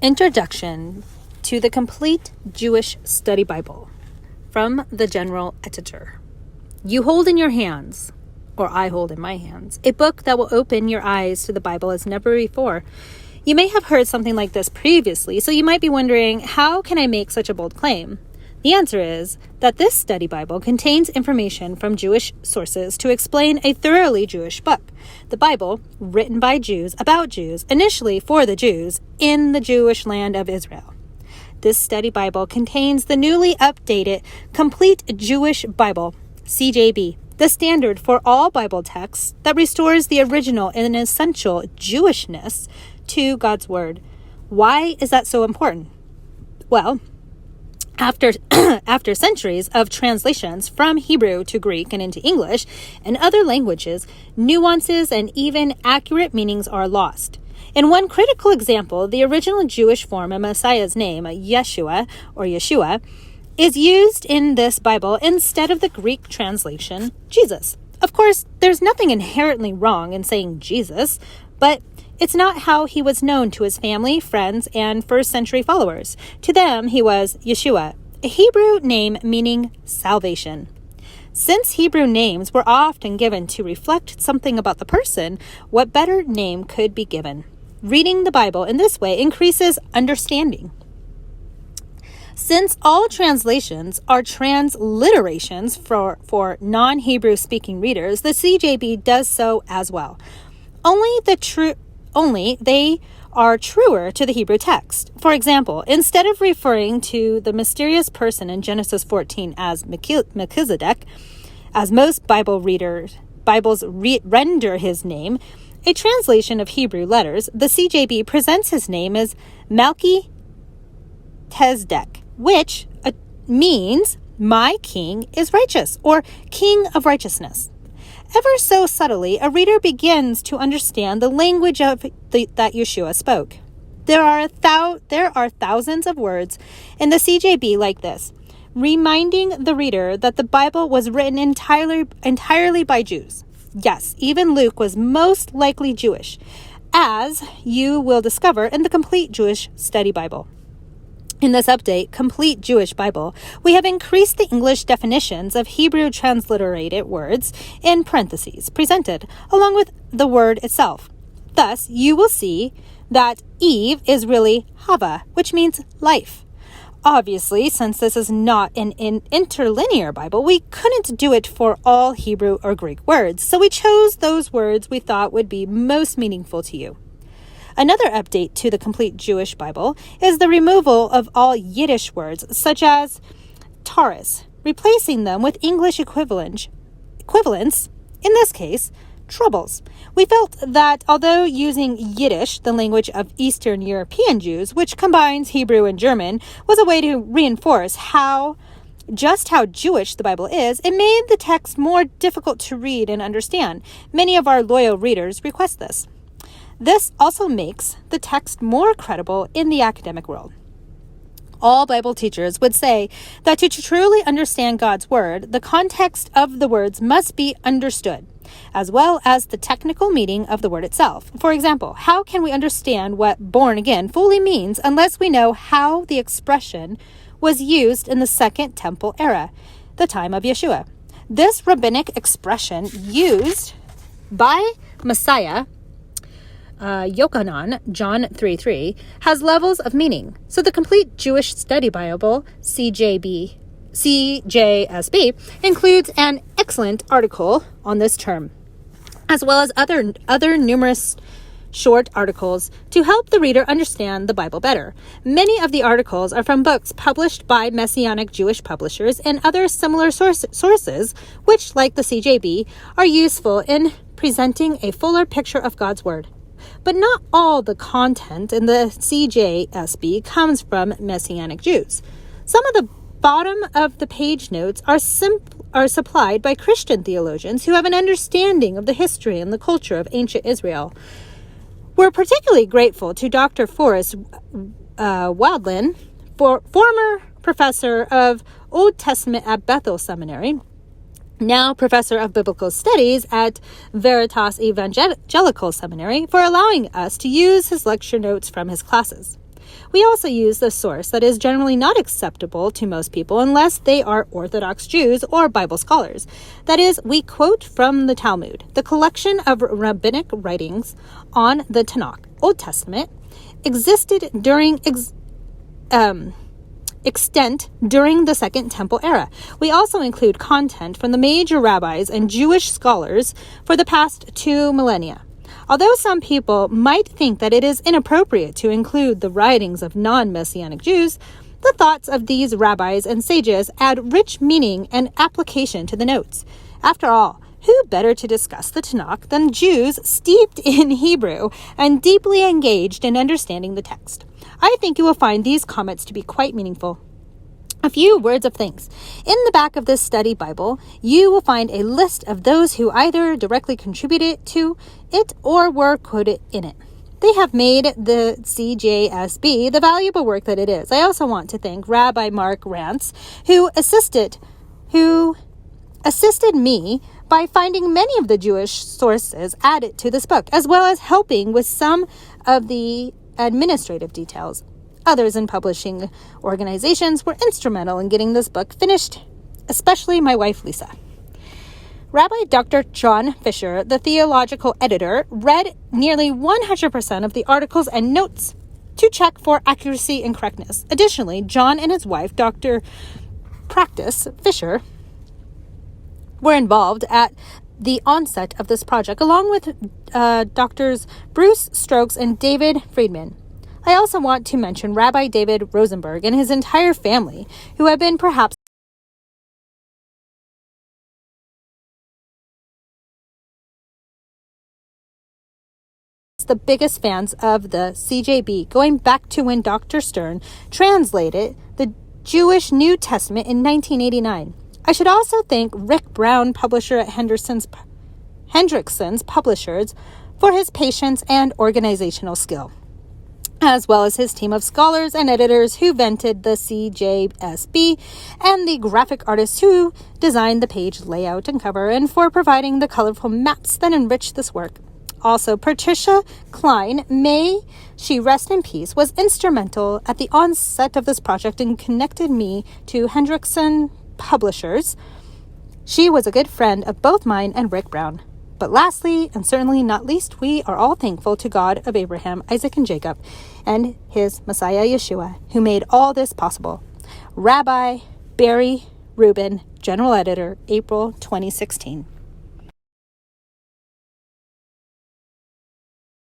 Introduction to the Complete Jewish Study Bible from the General Editor. You hold in your hands, or I hold in my hands, a book that will open your eyes to the Bible as never before. You may have heard something like this previously, so you might be wondering, how can I make such a bold claim? The answer is that this study Bible contains information from Jewish sources to explain a thoroughly Jewish book. The Bible, written by Jews, about Jews, initially for the Jews, in the Jewish land of Israel. This study Bible contains the newly updated Complete Jewish Bible, CJB, the standard for all Bible texts that restores the original and essential Jewishness to God's Word. Why is that so important? Well, after centuries of translations from Hebrew to Greek and into English and other languages, nuances and even accurate meanings are lost. In one critical example, the original Jewish form of Messiah's name, Yeshua or Yeshua, is used in this Bible instead of the Greek translation, Jesus. Of course, there's nothing inherently wrong in saying Jesus, but it's not how he was known to his family, friends, and first-century followers. To them, he was Yeshua, a Hebrew name meaning salvation. Since Hebrew names were often given to reflect something about the person, what better name could be given? Reading the Bible in this way increases understanding. Since all translations are transliterations for non-Hebrew speaking readers, the CJB does so as well. Only they are truer to the Hebrew text. For example, instead of referring to the mysterious person in Genesis 14 as Melchizedek, as most Bibles render his name, a translation of Hebrew letters, the CJB presents his name as Melchizedek, which means my king is righteous, or king of righteousness. Ever so subtly, a reader begins to understand the language that Yeshua spoke. There are thousands of words in the CJB like this, reminding the reader that the Bible was written entirely by Jews. Yes, even Luke was most likely Jewish, as you will discover in the Complete Jewish Study Bible. In this update, Complete Jewish Bible, we have increased the English definitions of Hebrew transliterated words in parentheses presented, along with the word itself. Thus, you will see that Eve is really Hava, which means life. Obviously, since this is not an interlinear Bible, we couldn't do it for all Hebrew or Greek words, so we chose those words we thought would be most meaningful to you. Another update to the Complete Jewish Bible is the removal of all Yiddish words, such as Taurus, replacing them with English equivalents, in this case, troubles. We felt that although using Yiddish, the language of Eastern European Jews, which combines Hebrew and German, was a way to reinforce just how Jewish the Bible is, it made the text more difficult to read and understand. Many of our loyal readers request this. This also makes the text more credible in the academic world. All Bible teachers would say that to truly understand God's Word, the context of the words must be understood, as well as the technical meaning of the word itself. For example, how can we understand what born again fully means unless we know how the expression was used in the Second Temple era, the time of Yeshua? This rabbinic expression used by Messiah Yochanan, John 3:3, has levels of meaning. So the Complete Jewish Study Bible, CJSB, includes an excellent article on this term, as well as other numerous short articles to help the reader understand the Bible better. Many of the articles are from books published by Messianic Jewish publishers and other similar sources, which, like the CJB, are useful in presenting a fuller picture of God's Word. But not all the content in the CJSB comes from Messianic Jews. Some of the bottom of the page notes are supplied by Christian theologians who have an understanding of the history and the culture of ancient Israel. We're particularly grateful to Dr. Forrest Wildlin, former professor of Old Testament at Bethel Seminary, now professor of biblical studies at Veritas Evangelical Seminary, for allowing us to use his lecture notes from his classes. We also use the source that is generally not acceptable to most people unless they are Orthodox Jews or Bible scholars. That is, we quote from the Talmud, the collection of rabbinic writings on the Tanakh, Old Testament, existed during extent during the Second Temple era. We also include content from the major rabbis and Jewish scholars for the past 2 millennia. Although some people might think that it is inappropriate to include the writings of non-Messianic Jews, the thoughts of these rabbis and sages add rich meaning and application to the notes. After all, who better to discuss the Tanakh than Jews steeped in Hebrew and deeply engaged in understanding the text? I think you will find these comments to be quite meaningful. A few words of thanks. In the back of this study Bible, you will find a list of those who either directly contributed to it or were quoted in it. They have made the CJSB the valuable work that it is. I also want to thank Rabbi Mark Rantz, who assisted me by finding many of the Jewish sources added to this book, as well as helping with some of the administrative details. Others in publishing organizations were instrumental in getting this book finished, especially my wife, Lisa. Rabbi Dr. John Fisher, the theological editor, read nearly 100% of the articles and notes to check for accuracy and correctness. Additionally, John and his wife, Dr. Practice Fisher, were involved at the onset of this project, along with Drs. Bruce Stokes and David Friedman. I also want to mention Rabbi David Rosenberg and his entire family, who have been perhaps the biggest fans of the CJB, going back to when Dr. Stern translated the Jewish New Testament in 1989. I should also thank Rick Brown, publisher at Hendrickson's Publishers, for his patience and organizational skill, as well as his team of scholars and editors who vented the CJSB and the graphic artists who designed the page layout and cover, and for providing the colorful maps that enrich this work. Also, Patricia Klein, may she rest in peace, was instrumental at the onset of this project and connected me to Hendrickson Publishers. She was a good friend of both mine and Rick Brown. But lastly, and certainly not least, we are all thankful to God of Abraham, Isaac, and Jacob, and his Messiah Yeshua, who made all this possible. Rabbi Barry Rubin, General Editor, April 2016.